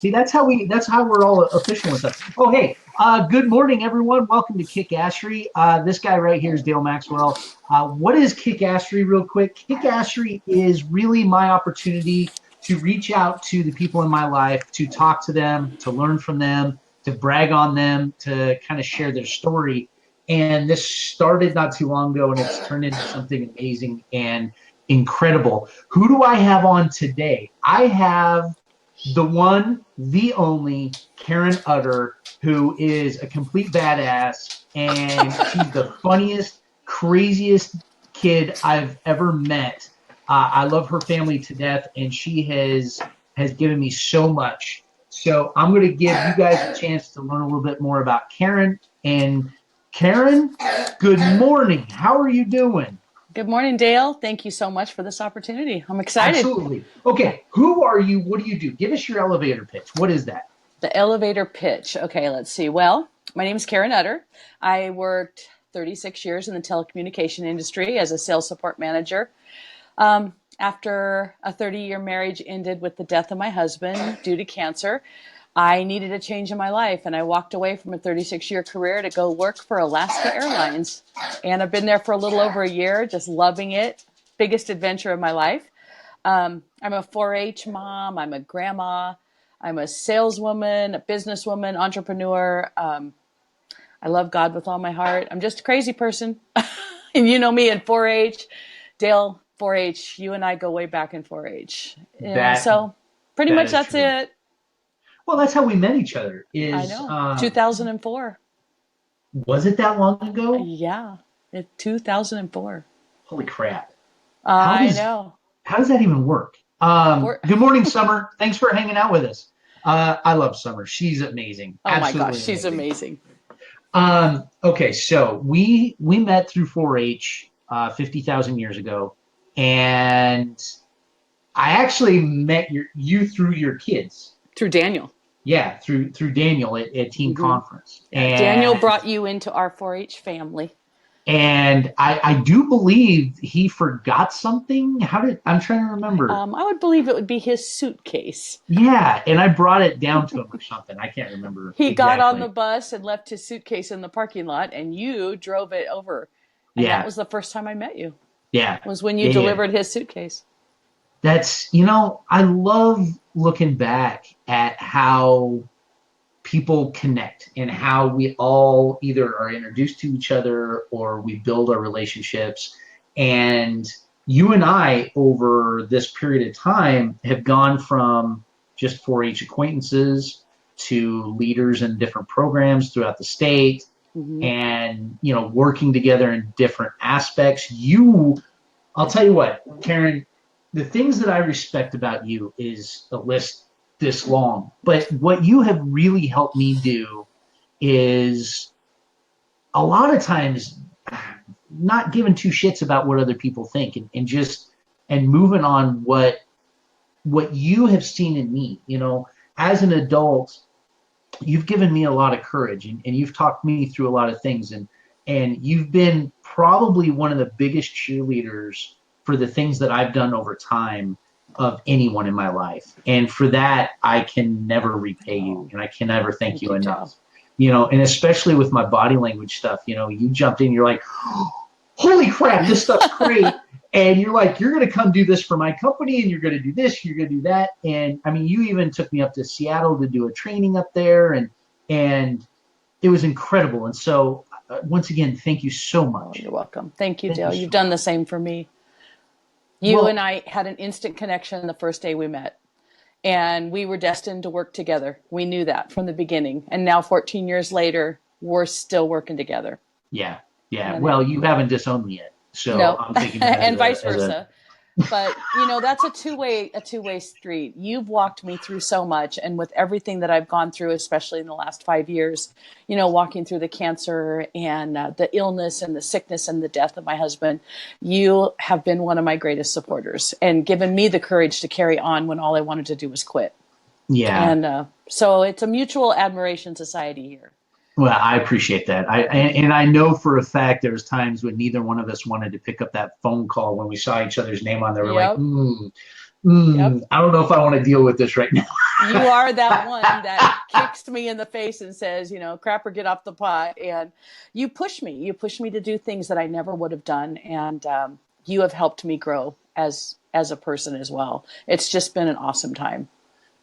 See, that's how we're all official with stuff. Oh, hey, good morning, everyone. Welcome to Kick Ashery. This guy right here is Dale Maxwell. What is Kick Ashery, real quick? Kick Ashery is really my opportunity to reach out to the people in my life, to talk to them, to learn from them, to brag on them, to kind of share their story. And this started not too long ago, and it's turned into something amazing and incredible. Who do I have on today? I have the one, the only Karen Utter, who is a complete badass, and she's the funniest, craziest kid I've ever met. I love her family to death, and she has given me so much. So I'm going to give you guys a chance to learn a little bit more about Karen. And Karen, good morning. How are you doing? Good morning, Dale. Thank you so much for this opportunity. I'm excited. Absolutely. Okay, who are you? What do you do? Give us your elevator pitch. What is that? The elevator pitch. Okay, let's see. Well, my name is Karen Utter. I worked 36 years in the telecommunication industry as a sales support manager. After a 30-year marriage ended with the death of my husband due to cancer, I needed a change in my life, and I walked away from a 36-year career to go work for Alaska Airlines. And I've been there for a little over a year, just loving it. Biggest adventure of my life. I'm a 4-H mom. I'm a grandma. I'm a saleswoman, a businesswoman, entrepreneur. I love God with all my heart. I'm just a crazy person. And you know me in 4-H. Dale, 4-H, you and I go way back in 4-H. And That so pretty that much is that's true. it. Well, that's how we met each other. I Is know. 2004. Was it that long ago? Yeah, 2004. Holy crap! How I does know. how does that even work? We're, Good morning, Summer. Thanks for hanging out with us. I love Summer. She's amazing. oh my gosh, Absolutely she's amazing. amazing. Okay, so we met through 4-H 50,000 years ago, and I actually met you through your kids. Through Daniel. Yeah, through Daniel at Team Hmm. Conference, Yeah, Daniel brought you into our 4-H family. and I do believe he forgot something. I'm trying to remember. I would believe it would be his suitcase. Yeah, and I brought it down to him or something. I can't remember He got on the exactly. bus and left his suitcase in the parking lot, and you drove it over. And that Yeah, was the first time I met you, yeah, was when you yeah, yeah. delivered his suitcase. I love looking back at how people connect and how we all either are introduced to each other or we build our relationships. And you and I, over this period of time, have gone from just 4-H acquaintances to leaders in different programs throughout the state, Hmm. and working together in different aspects. I'll tell you what, Karen, the things that I respect about you is a list this long. But what you have really helped me do is a lot of times not giving two shits about what other people think, and just and moving on what you have seen in me. As an adult, you've given me a lot of courage, and you've talked me through a lot of things, and you've been probably one of the biggest cheerleaders for the things that I've done over time of anyone in my life. And for that, I can never repay you, Oh, and I can never thank thank you you, Dale. enough. And especially with my body language stuff, you jumped in, you're like, holy crap, this stuff's great. And you're like, you're going to come do this for my company, and you're going to do this, you're going to do that. And I mean, you even took me up to Seattle to do a training up there, and it was incredible. And so, once again, thank you so Oh, much. you're welcome. Thank you, Thank you Dale. You've so done much. the same for me. You and Well, I had an instant connection the first day we met, and we were destined to work together. We knew that from the beginning. And now, 14 years later, we're still working together. yeah, yeah. And Well, you haven't disowned me yet, so no, I'm taking that and vice as a versa. But that's a two way street. You've walked me through so much, and with everything that I've gone through, especially in the last 5 years, walking through the cancer and the illness and the sickness and the death of my husband, you have been one of my greatest supporters and given me the courage to carry on when all I wanted to do was quit. yeah. And so it's a mutual admiration society here. Well, I appreciate that. And I know for a fact there was times when neither one of us wanted to pick up that phone call when we saw each other's name on there. We're like, Yep. I Yep. don't know if I want to deal with this right now. You are that one that kicks me in the face and says, crap or get off the pot. And you push me. You push me to do things that I never would have done. And you have helped me grow as a person as well. It's just been an awesome time.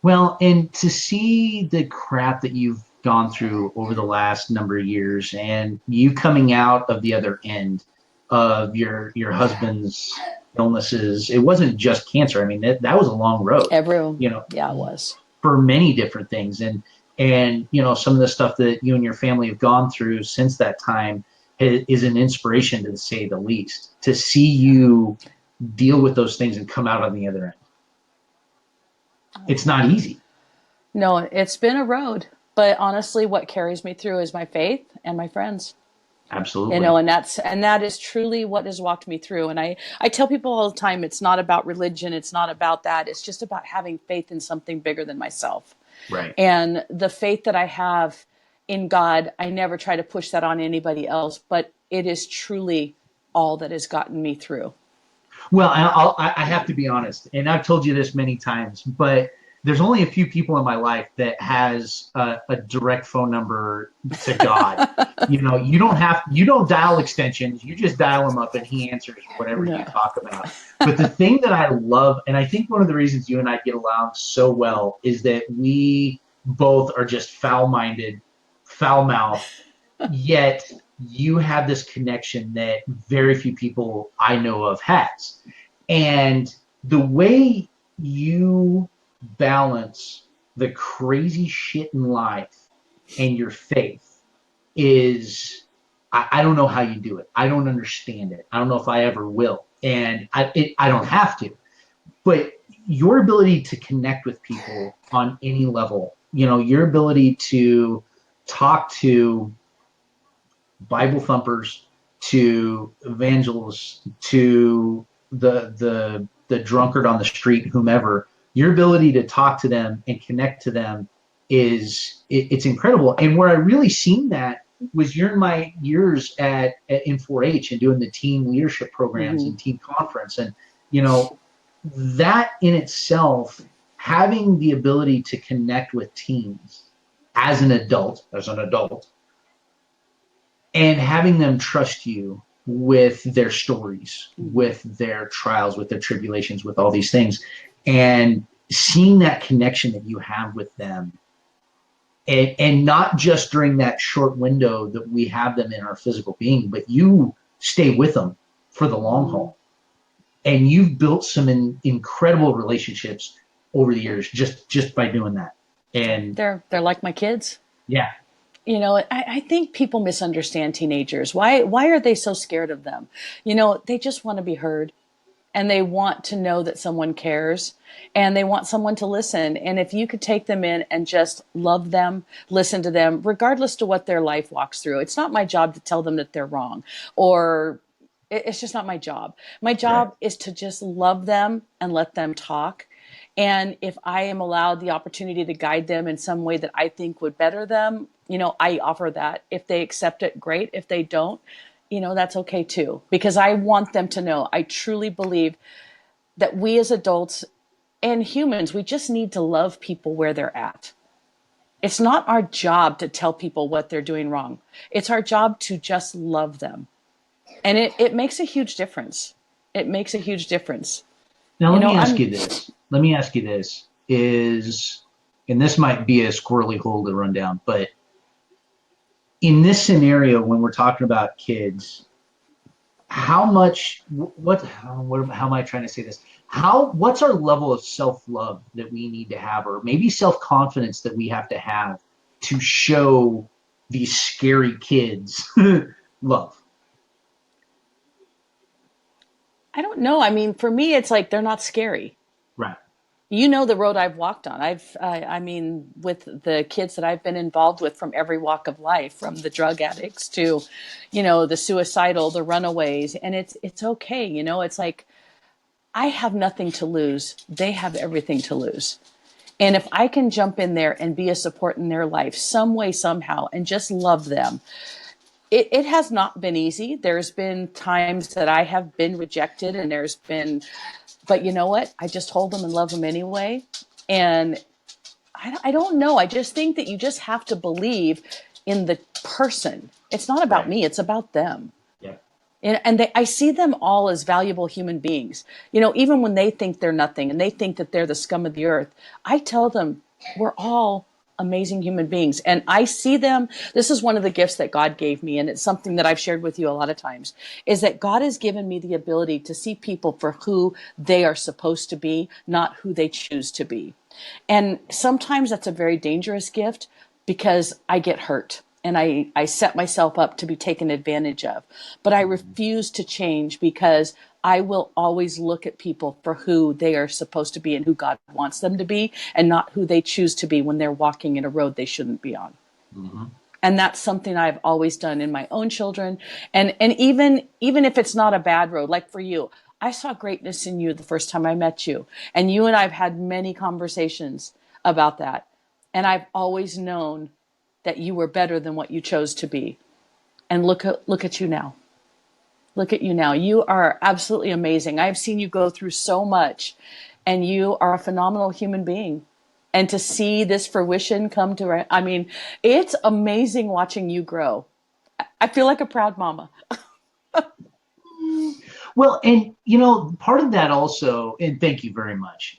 Well, and to see the crap that you've gone through over the last number of years and you coming out of the other end of your husband's illnesses, it wasn't just cancer. I mean, that was a long road, Everyone, you know, yeah, it was. for many different things. And some of the stuff that you and your family have gone through since that time is an inspiration, to say the least, to see you deal with those things and come out on the other end. It's not easy. No, it's been a road. But honestly, what carries me through is my faith and my friends. Absolutely. And that is truly what has walked me through. And I tell people all the time, it's not about religion, it's not about that, it's just about having faith in something bigger than myself. Right. And the faith that I have in God, I never try to push that on anybody else, but it is truly all that has gotten me through. Well, I have to be honest, and I've told you this many times, but there's only a few people in my life that has a direct phone number to God. You don't dial extensions. You just dial him up, and he answers whatever you No. talk about. But the thing that I love, and I think one of the reasons you and I get along so well, is that we both are just foul-minded, foul-mouthed, yet you have this connection that very few people I know of has. And the way you balance the crazy shit in life and your faith is, I don't know how you do it. I don't understand it. I don't know if I ever will. And I don't have to. But your ability to connect with people on any level, your ability to talk to Bible thumpers, to evangelists, to the drunkard on the street, whomever, your ability to talk to them and connect to them it's incredible. And where I really seen that was during my years in 4-H and doing the team leadership programs Mm-hmm. and team conference, and that in itself, having the ability to connect with teams as an adult, and having them trust you with their stories, with their trials, with their tribulations, with all these things, and seeing that connection that you have with them, and not just during that short window that we have them in our physical being, but you stay with them for the long haul, and you've built some incredible relationships over the years just by doing that. And They're like my kids. yeah, I think people misunderstand teenagers. Why are they so scared of them? They just want to be heard, and they want to know that someone cares, and they want someone to listen. And if you could take them in and just love them, listen to them, regardless to what their life walks through. It's not my job to tell them that they're wrong, or it's just not my job. My right. job is to just love them and let them talk. And if I am allowed the opportunity to guide them in some way that I think would better them, I offer that. If they accept it, great. If they don't, that's okay too. Because I want them to know, I truly believe that we as adults and humans, we just need to love people where they're at. It's not our job to tell people what they're doing wrong. It's our job to just love them. And it makes a huge difference. It makes a huge difference. Now, You let know, me ask I'm you this. Let me ask you this is, and this might be a squirrely hole to run down, but in this scenario, when we're talking about kids, how much, how am I trying to say this? What's our level of self-love that we need to have, or maybe self-confidence that we have to show these scary kids love? I don't know. I mean, for me, it's like they're not scary. Right. The road I've walked on. I mean, with the kids that I've been involved with from every walk of life, from the drug addicts to, the suicidal, the runaways, and it's okay. It's like I have nothing to lose. They have everything to lose. And if I can jump in there and be a support in their life, some way, somehow, and just love them, it has not been easy. There's been times that I have been rejected, and but you know what? I just hold them and love them anyway. And I don't know. I just think that you just have to believe in the person. It's not about Right. me, it's about them. Yeah. And I see them all as valuable human beings. Even when they think they're nothing and they think that they're the scum of the earth, I tell them we're all amazing human beings. And I see them. This is one of the gifts that God gave me. And it's something that I've shared with you a lot of times, is that God has given me the ability to see people for who they are supposed to be, not who they choose to be. And sometimes that's a very dangerous gift because I get hurt and I set myself up to be taken advantage of. But I refuse to change because I will always look at people for who they are supposed to be and who God wants them to be, and not who they choose to be when they're walking in a road they shouldn't be on. Mm-hmm. And that's something I've always done in my own children. And even if it's not a bad road, like for you, I saw greatness in you the first time I met you. And you and I've had many conversations about that. And I've always known that you were better than what you chose to be. And look at you now. Look at you now. You are absolutely amazing. I've seen you go through so much, and you are a phenomenal human being. And to see this fruition come to, I mean, it's amazing watching you grow. I feel like a proud mama. Well, and part of that also, and thank you very much.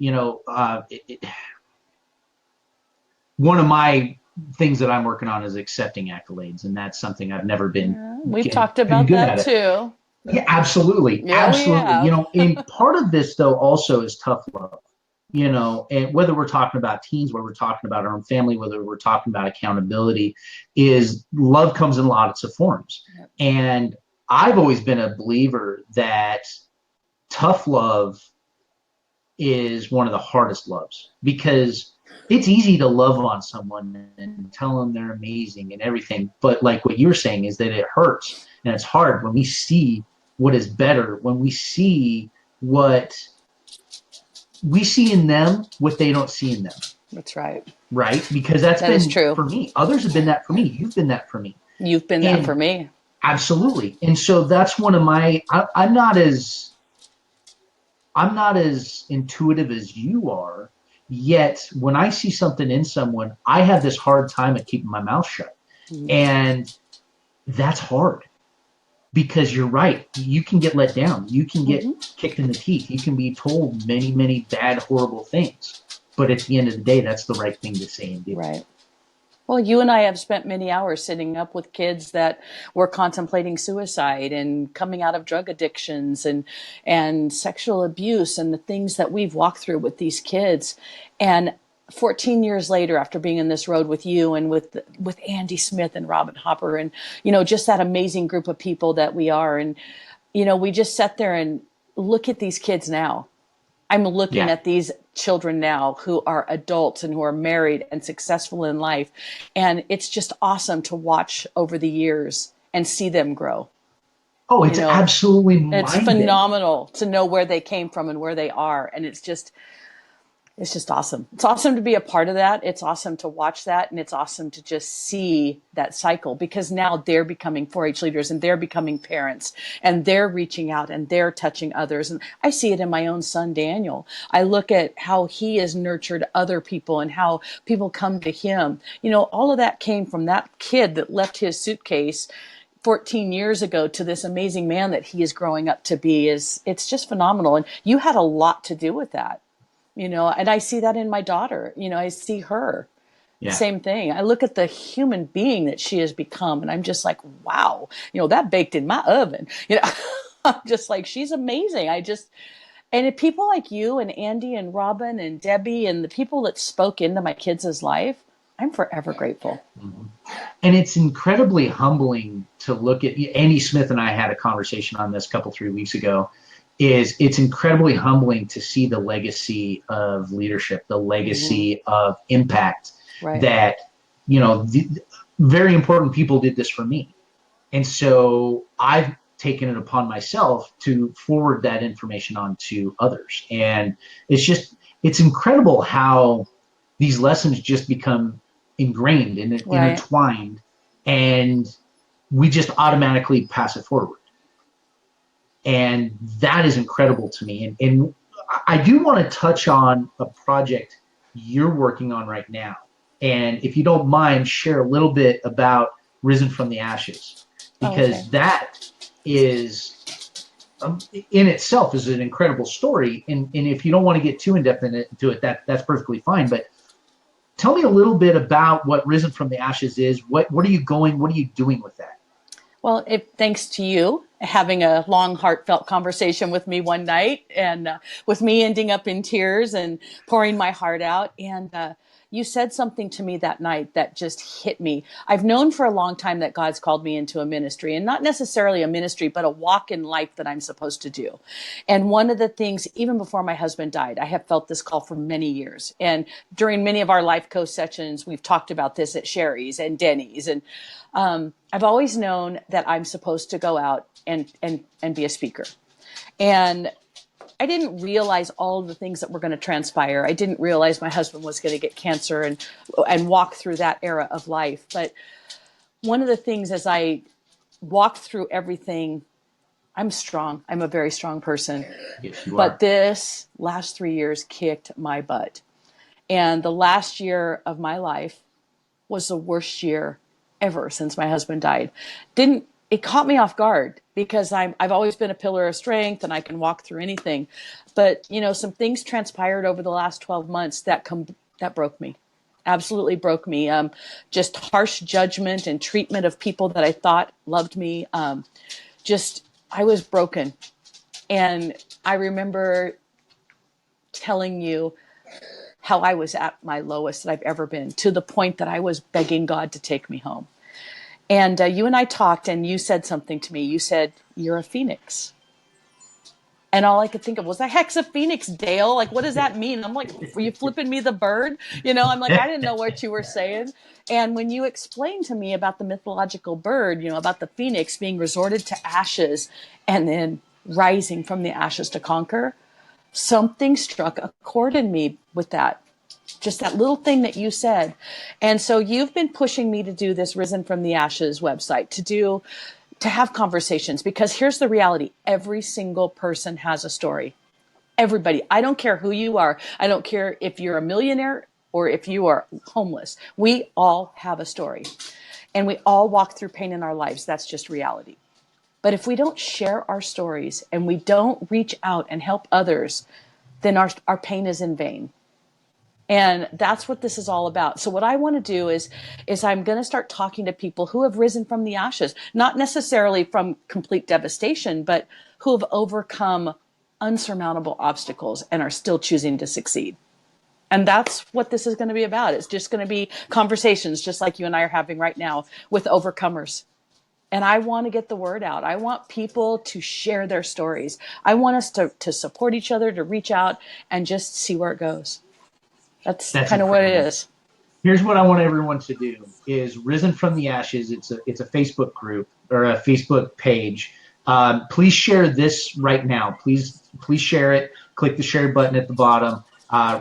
One of my things that I'm working on is accepting accolades, and that's something I've never been Yeah, we've been, talked been about good that at it. too. Yeah, absolutely, Yeah, we absolutely. have. And part of this though also is tough love. And whether we're talking about teens, whether we're talking about our own family, whether we're talking about accountability, is love comes in lots of forms. Yep. And I've always been a believer that tough love is one of the hardest loves, because it's easy to love on someone and tell them they're amazing and everything. But like what you're saying is that it hurts and it's hard when we see what is better, when we see what we see in them, what they don't see in them. That's right. Right. Because that's That is been true. for me. Others have been that for me. You've been that for me. You've been that for And me. absolutely. And so that's one of my, I'm not as intuitive as you are, yet when I see something in someone, I have this hard time at keeping my mouth shut. Mm-hmm. And that's hard, because you're right. You can get let down. You can get kicked in the teeth. You can be told many, many bad, horrible things. But at the end of the day, that's the right thing to say and do. Right. Well, you and I have spent many hours sitting up with kids that were contemplating suicide and coming out of drug addictions and sexual abuse, and the things that we've walked through with these kids. And 14 years later, after being in this road with you and with Andy Smith and Robin Hopper, and just that amazing group of people that we are, and we just sat there and look at these kids now. I'm looking Yeah. at these children now who are adults and who are married and successful in life. And it's just awesome to watch over the years and see them grow. Oh, You it's know, absolutely it's mind bending. phenomenal to know where they came from and where they are. And it's just awesome. It's awesome to be a part of that. It's awesome to watch that. And it's awesome to just see that cycle, because now they're becoming 4-H leaders and they're becoming parents and they're reaching out and they're touching others. And I see it in my own son, Daniel. I look at how he has nurtured other people and how people come to him. All of that came from that kid that left his suitcase 14 years ago to this amazing man that he is growing up to be. It's just phenomenal. And you had a lot to do with that. And I see that in my daughter. I see her. Yeah. Same thing. I look at the human being that she has become, and I'm just like, wow, that baked in my oven. I'm just like, she's amazing. And if people like you and Andy and Robin and Debbie and the people that spoke into my kids' life, I'm forever grateful. Mm-hmm. And it's incredibly humbling to look at. Andy Smith and I had a conversation on this a couple, 3 weeks ago. It's incredibly humbling to see the legacy of leadership, the legacy of impact Right. that, very important people did this for me. And so I've taken it upon myself to forward that information on to others. And it's incredible how these lessons just become ingrained and Right. intertwined, and we just automatically pass it forward. And that is incredible to me. And I do want to touch on a project you're working on right now. And if you don't mind, share a little bit about Risen from the Ashes, Oh, okay. because that is in itself is an incredible story. And if you don't want to get too in depth into it, that's perfectly fine. But tell me a little bit about what Risen from the Ashes is. What are you going? What are you doing with that? Well, thanks to you having a long, heartfelt conversation with me one night, and with me ending up in tears and pouring my heart out. And you said something to me that night that just hit me. I've known for a long time that God's called me into a ministry, and not necessarily a ministry, but a walk in life that I'm supposed to do. And one of the things, even before my husband died, I have felt this call for many years. And during many of our life coach sessions, we've talked about this at Sherry's and Denny's. And I've always known that I'm supposed to go out and be a speaker. And I didn't realize all of the things that were going to transpire. I didn't realize my husband was going to get cancer and walk through that era of life. But one of the things as I walked through everything, I'm strong. I'm a very strong person. Yes, you But are. this last 3 years kicked my butt. And the last year of my life was the worst year ever since my husband died. Didn't It caught me off guard because I've always been a pillar of strength and I can walk through anything. But some things transpired over the last 12 months that broke me. Absolutely broke me. Just harsh judgment and treatment of people that I thought loved me. Just I was broken. And I remember telling you how I was at my lowest that I've ever been, to the point that I was begging God to take me home. And you and I talked, and you said something to me. You said, "You're a phoenix." And all I could think of was, the heck's a phoenix, Dale? Like, what does that mean? I'm like, were you flipping me the bird? I'm like, I didn't know what you were saying. And when you explained to me about the mythological bird, about the phoenix being resorted to ashes and then rising from the ashes to conquer, something struck a chord in me with that. Just that little thing that you said. And so you've been pushing me to do this Risen from the Ashes website, to have conversations, because here's the reality. Every single person has a story. Everybody. I don't care who you are. I don't care if you're a millionaire or if you are homeless. We all have a story. And we all walk through pain in our lives. That's just reality. But if we don't share our stories and we don't reach out and help others, then our pain is in vain. And that's what this is all about. So what I want to do is I'm going to start talking to people who have risen from the ashes, not necessarily from complete devastation, but who have overcome unsurmountable obstacles and are still choosing to succeed. And that's what this is going to be about. It's just going to be conversations just like you and I are having right now with overcomers. And I want to get the word out. I want people to share their stories. I want us to support each other, to reach out and just see where it goes. That's That's kind of what it incredible. is. Here's what I want everyone to do: is Risen from the Ashes. It's a Facebook group or a Facebook page. Please share this right now. Please share it. Click the share button at the bottom.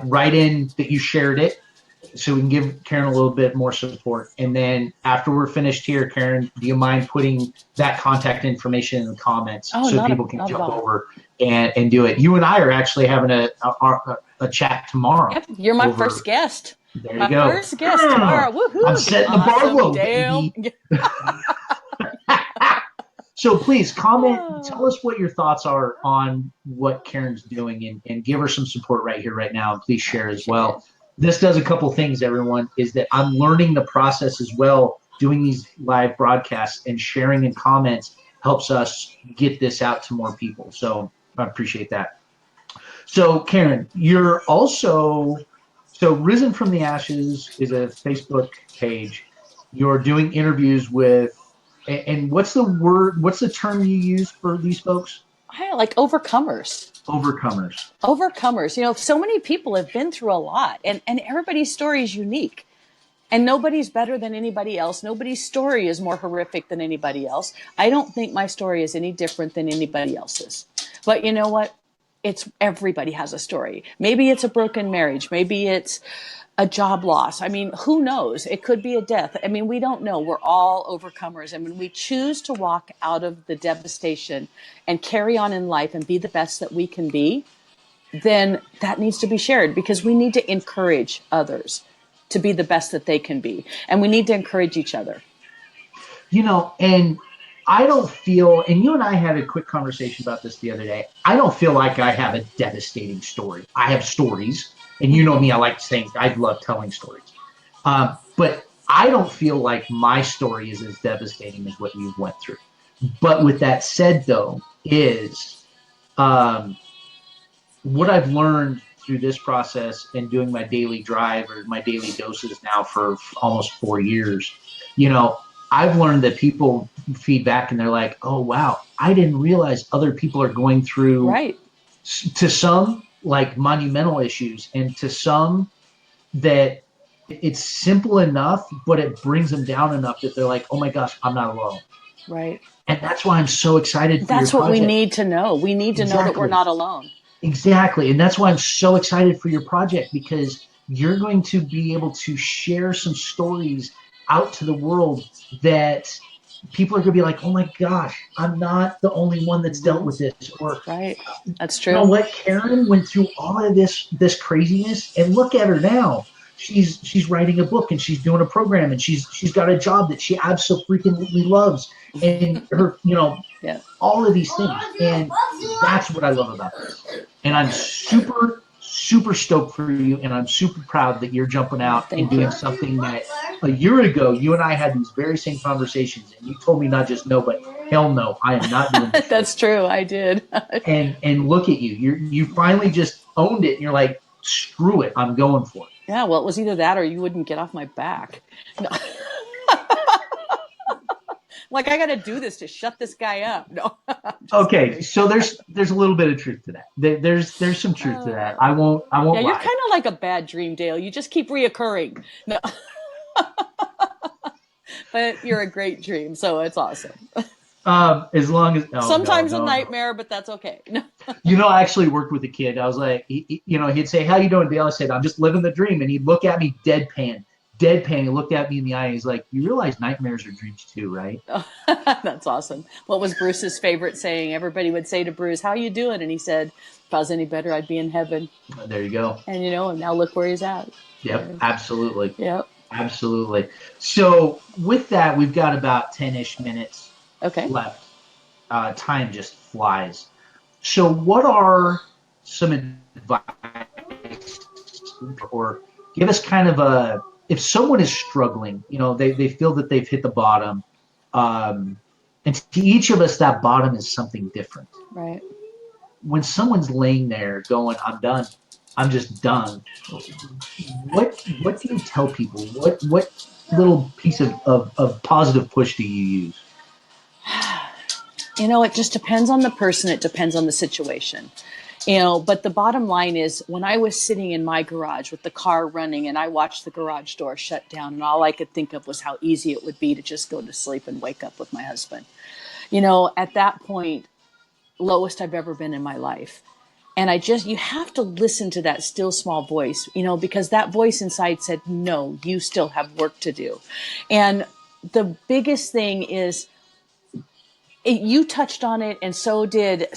Write in that you shared it, so we can give Karen a little bit more support. And then after we're finished here, Karen, do you mind putting that contact information in the comments Oh, so people can not at jump all. over and do it? You and I are actually having a chat tomorrow Yep, you're my first over. guest. There you My go. first guest tomorrow. I'm Woohoo! setting the bar Awesome, low, Dale. baby. So please comment, tell Oh, us what your thoughts are on what Karen's doing, and give her some support right here, right now. And please I share as appreciate well. it. This does a couple things, everyone, is that I'm learning the process as well. Doing these live broadcasts and sharing in comments helps us get this out to more people. So I appreciate that. So Karen, you're also, so Risen from the Ashes is a Facebook page. You're doing interviews with, and what's the word, what's the term you use for these folks? I like overcomers. Overcomers. Overcomers. So many people have been through a lot, and everybody's story is unique. And nobody's better than anybody else. Nobody's story is more horrific than anybody else. I don't think my story is any different than anybody else's. But you know what? It's everybody has a story. Maybe it's a broken marriage. Maybe it's a job loss. I mean, who knows? It could be a death. I mean, we don't know. We're all overcomers. And when we choose to walk out of the devastation and carry on in life and be the best that we can be, then that needs to be shared, because we need to encourage others to be the best that they can be. And we need to encourage each other. And I don't feel, and you and I had a quick conversation about this the other day. I don't feel like I have a devastating story. I have stories, and you know me, I like saying, I love telling stories. But I don't feel like my story is as devastating as what you went through. But with that said, though, is um, what I've learned through this process and doing my daily drive or my daily doses now for almost 4 years, you know, I've learned that people feedback and they're like, oh, wow, I didn't realize other people are going through, Right. to some, like monumental issues, and to some that it's simple enough, but it brings them down enough that they're like, oh my gosh, I'm not alone. Right. And that's why I'm so excited for your That's what we project. need to know. We need to know that we're Exactly. not alone. Exactly. And that's why I'm so excited for your project, because you're going to be able to share some stories out to the world that people are going to be like, oh my gosh, I'm not the only one that's dealt Mm-hmm. with this. Or, Right. That's you know true. what, Karen went through all of this craziness, and look at her now. She's writing a book, and she's doing a program, and she's got a job that she absolutely loves, and her, Yeah. all of these things. And that's what I love about this. And I'm super stoked for you. And I'm super proud that you're jumping Oh, out and thank doing you. something that a year ago, you and I had these very same conversations. And you told me not just no, but hell no, I am not doing this shit. That's true. I did. And look at you. You finally just owned it. And you're like, screw it. I'm going for it. Yeah. Well, it was either that or you wouldn't get off my back. No. Like, I got to do this to shut this guy up. No, I'm just Okay, kidding. so there's a little bit of truth to that. There's some truth to that. I Yeah, won't you're lie. kind of like a bad dream, Dale. You just keep reoccurring. No, but you're a great dream, so it's awesome. As long as, oh, Sometimes a no. nightmare, but that's okay. No. I actually worked with a kid. I was like, he'd say, "How you doing, Dale?" I said, "I'm just living the dream." And he'd look at me deadpan. He looked at me in the eye. And he's like, "You realize nightmares are dreams too, right?" That's awesome. What was Bruce's favorite saying? Everybody would say to Bruce, "How you doing?" And he said, "If I was any better, I'd be in heaven." There you go. And and now look where he's at. Yep, So, absolutely, yep. absolutely. So with that, we've got about 10-ish minutes Okay. left. Time just flies. So, what are some advice, or give us kind of a, if someone is struggling, they feel that they've hit the bottom, um, and to each of us, that bottom is something different. Right. When someone's laying there going, I'm done, I'm just done, what do you tell people? What little piece of positive push do you use? It just depends on the person. It depends on the situation. But the bottom line is, when I was sitting in my garage with the car running and I watched the garage door shut down, and all I could think of was how easy it would be to just go to sleep and wake up with my husband. At that point, lowest I've ever been in my life. And you have to listen to that still small voice, because that voice inside said, no, you still have work to do. And the biggest thing is, you touched on it, and so did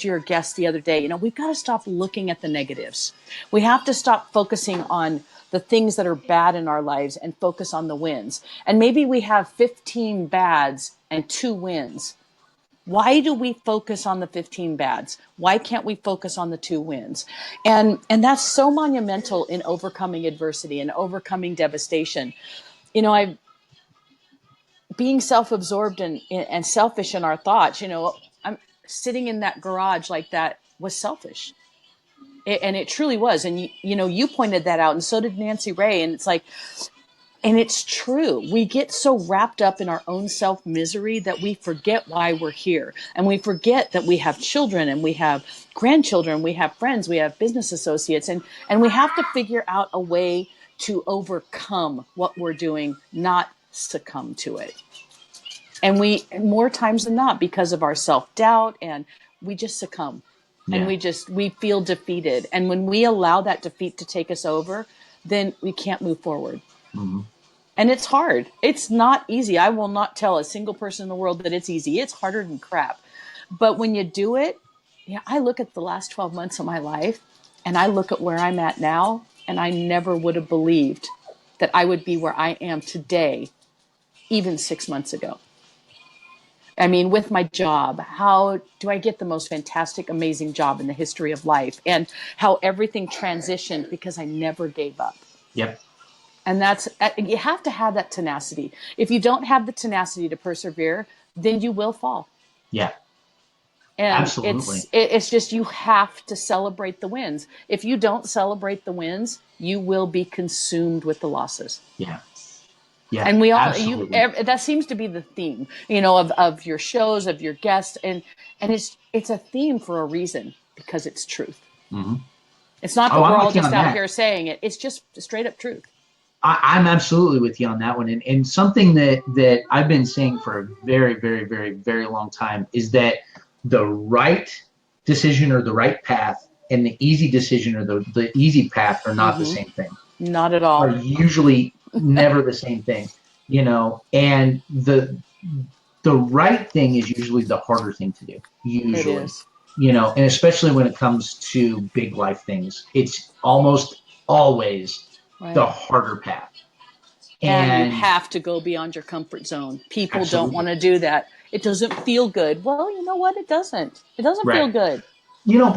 your guest the other day. We've got to stop looking at the negatives. We have to stop focusing on the things that are bad in our lives and focus on the wins. And maybe we have 15 bads and 2 wins. Why do we focus on the 15 bads? Why can't we focus on the 2 wins? And that's so monumental in overcoming adversity and overcoming devastation. I being self-absorbed and selfish in our thoughts. I'm sitting in that garage like that was selfish. And it truly was. And you pointed that out, and so did Nancy Ray. And it's like, and it's true. We get so wrapped up in our own self misery that we forget why we're here. And we forget that we have children, and we have grandchildren, we have friends, we have business associates, and we have to figure out a way to overcome what we're doing, not succumb to it. And we, more times than not, because of our self-doubt, and we just succumb, and Yeah. we feel defeated. And when we allow that defeat to take us over, then we can't move forward. Mm-hmm. And it's hard. It's not easy. I will not tell a single person in the world that it's easy. It's harder than crap. But when you do it, I look at the last 12 months of my life, And I look at where I'm at now, and I never would have believed that I would be where I am today, even 6 months ago. I mean, with my job, how do I get the most fantastic, amazing job in the history of life? And how everything transitioned because I never gave up. Yep. And you have to have that tenacity. If you don't have the tenacity to persevere, then you will fall. Yeah. And Absolutely. it's just, you have to celebrate the wins. If you don't celebrate the wins, you will be consumed with the losses. Yeah. Yeah. And we all, Absolutely. that seems to be the theme, of your shows, of your guests. And it's a theme for a reason, because it's truth. Hmm. It's not Oh, that we're I'm all with you just on out that. here saying it. It's just straight up truth. I'm absolutely with you on that one. And something that I've been saying for a very, very, very, very long time is that the right decision or the right path and the easy decision or the easy path are not the Mm-hmm. same thing, Not at are all. usually never the same thing, and the right thing is usually the harder thing to do, It usually, is. and especially when it comes to big life things, it's almost always the Right. harder path. And you And have to go beyond your comfort zone. People don't want absolutely. to do that. It doesn't feel good. Well, you know what? It doesn't. It doesn't Right. feel good.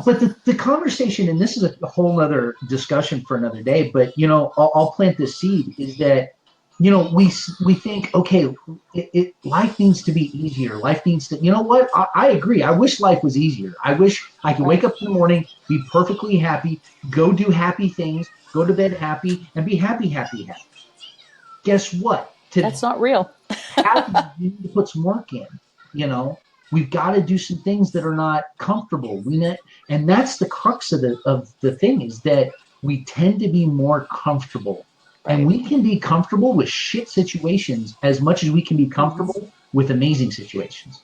But the conversation, and this is a whole other discussion for another day, but, I'll plant this seed is that, we think, okay, life needs to be easier. Life needs to, what? I agree. I wish life was easier. I wish I could wake Right. up in the morning, be perfectly happy, go do happy things, go to bed happy, and be happy, happy, happy. Guess what? To That's not real. happy, you need to put some work in. You know, we've got to do some things that are not comfortable. And that's the crux of the thing is that we tend to be more comfortable, and Right. we can be comfortable with shit situations as much as we can be Mm-hmm. comfortable with amazing situations.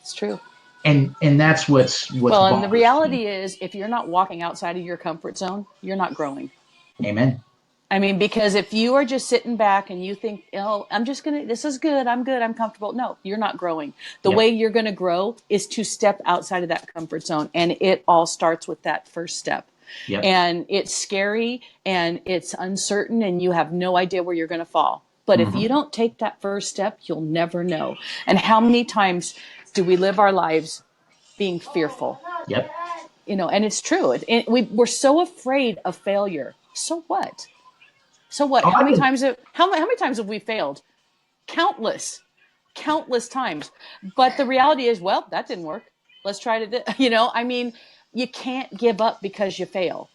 It's true. And that's what's Well, and the bothers me. reality is, if you're not walking outside of your comfort zone, you're not growing. Amen. I mean, because if you are just sitting back and you think, oh, this is good, I'm comfortable. No, you're not growing. The way Yep. you're going to grow is to step outside of that comfort zone. And it all starts with that first step. Yep. And it's scary and it's uncertain and you have no idea where you're going to fall. But if you Hmm. don't take that first step, you'll never know. And how many times do we live our lives being fearful? Yep. And it's true. We're so afraid of failure. So what? So what? Oh, How I've many been. times how many times have we failed? Countless, countless times. But the reality is, well, that didn't work. Let's try to I mean, you can't give up because you fail.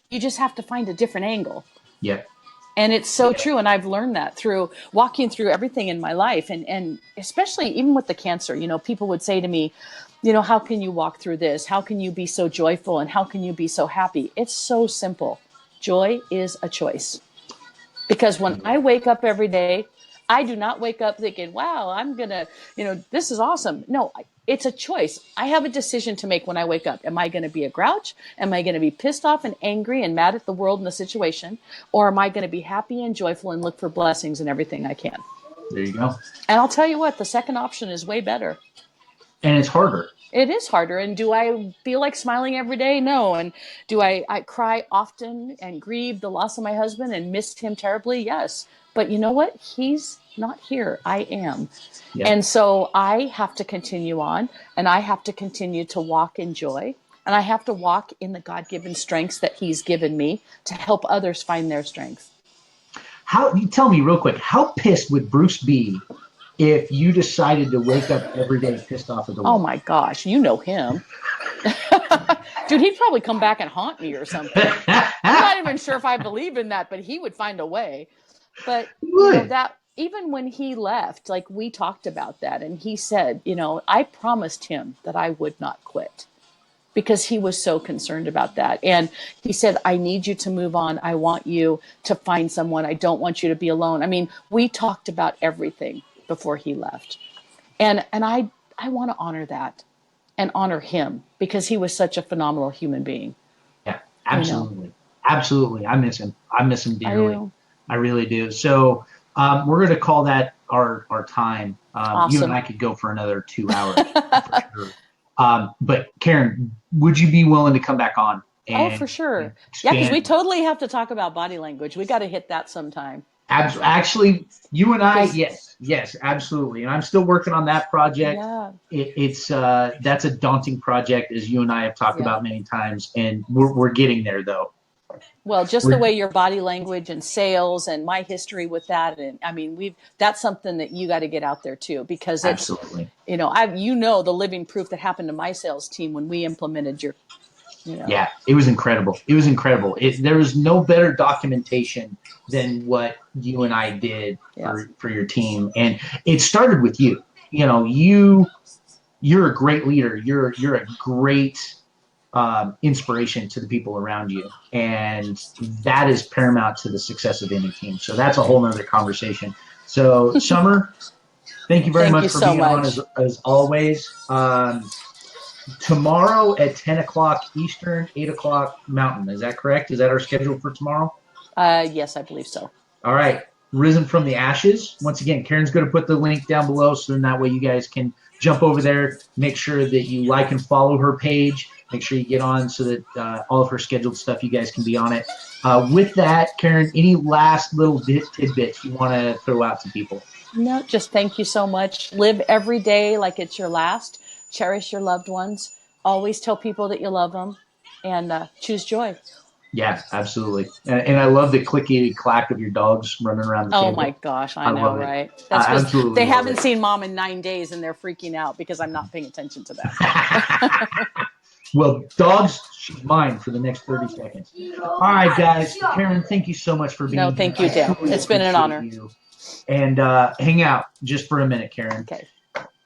You just have to find a different angle. Yep. And it's so Yep. true. And I've learned that through walking through everything in my life. And especially even with the cancer, people would say to me, how can you walk through this? How can you be so joyful? And how can you be so happy? It's so simple. Joy is a choice. Because when I wake up every day, I do not wake up thinking, wow, I'm going to, this is awesome. No, it's a choice. I have a decision to make when I wake up. Am I going to be a grouch? Am I going to be pissed off and angry and mad at the world and the situation? Or am I going to be happy and joyful and look for blessings in everything I can? There you go. And I'll tell you what, the second option is way better. And it's harder. It is harder. And do I feel like smiling every day? No. And do I cry often and grieve the loss of my husband and miss him terribly? Yes. But you know what? He's not here. I am. Yep. And so I have to continue on and I have to continue to walk in joy. And I have to walk in the God given strengths that he's given me to help others find their strength. How you tell me real quick? How pissed would Bruce be if you decided to wake up every day pissed off at the Oh world? my gosh, you know him. Dude, he'd probably come back and haunt me or something. I'm not even sure if I believe in that, but he would find a way. But, Would. that even when he left, like we talked about that, and he said, I promised him that I would not quit because he was so concerned about that. And he said, I need you to move on. I want you to find someone. I don't want you to be alone. I mean, we talked about everything before he left. And I want to honor that and honor him because he was such a phenomenal human being. Yeah, You know, absolutely. Absolutely. I miss him. I miss him I dearly. do. I really do. So we're going to call that our time. You and Awesome. I could go for another 2 hours for sure. But Karen, would you be willing to come back on? Oh, and for sure. Yeah, because we expand. totally have to talk about body language. We got to hit that sometime. Actually, you and I, Because, yes, absolutely. And I'm still working on that project. yeah, It's that's a daunting project, as you and I have talked yeah. about many times, and we're getting there though. Well, just the We're way your body language and sales and my history with that. And I mean, that's something that you got to get out there too, because it's, absolutely. the living proof that happened to my sales team when we implemented you know, Yeah, it was incredible. It was incredible. There was no better documentation than what you and I did yeah. for your team, and it started with you. You're a great leader. You're a great inspiration to the people around you, and that is paramount to the success of any team. So that's a whole nother conversation. So Summer, thank you very Thank much you for so being on much. as always. Tomorrow at 10 o'clock Eastern, 8 o'clock Mountain. Is that correct? Is that our schedule for tomorrow? Yes, I believe so. All right. Risen from the Ashes. Once again, Karen's going to put the link down below so then that way you guys can jump over there. Make sure that you like and follow her page. Make sure you get on so that all of her scheduled stuff, you guys can be on it. With that, Karen, any last little tidbits you want to throw out to people? No, just thank you so much. Live every day like it's your last. Cherish your loved ones. Always tell people that you love them, and choose joy. Yeah, absolutely. And I love the clicky clack of your dogs running around the Oh my table. gosh, I I know, love it. right? That's I because absolutely they love haven't it. seen mom in 9 days and they're freaking out because I'm not paying attention to them. Well, dogs, she's mine for the next 30 seconds. All right, guys. Karen, thank you so much for No, being here. thank I you, Dale. truly It's been an appreciate honor. you. And hang out just for a minute, Karen. Okay.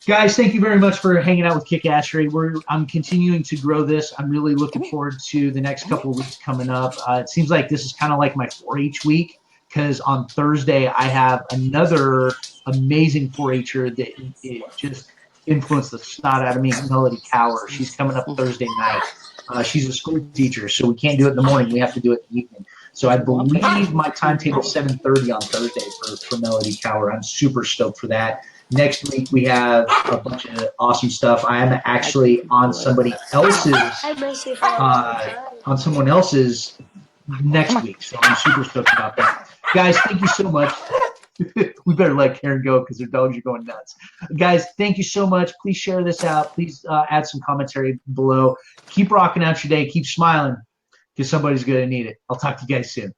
Guys, thank you very much for hanging out with Kick Ashery. I'm continuing to grow this. I'm really looking Come here. forward to the next Come here. couple of weeks coming up. It seems like this is kind of like my 4-H week because on Thursday I have another amazing 4-H'er that it just influenced the snot out of me, Melody Cower. She's coming up Thursday night. She's a school teacher, so we can't do it in the morning. We have to do it in the evening. So I believe my timetable is 7:30 on Thursday for Melody Cower. I'm super stoked for that. Next week we have a bunch of awesome stuff. I am actually on someone else's Come next on. week, so I'm super stoked about that. Guys, thank you so much. We better let Karen go because her dogs are going nuts. Guys, thank you so much. Please share this out. Please add some commentary below. Keep rocking out your day. Keep smiling because somebody's going to need it. I'll talk to you guys soon.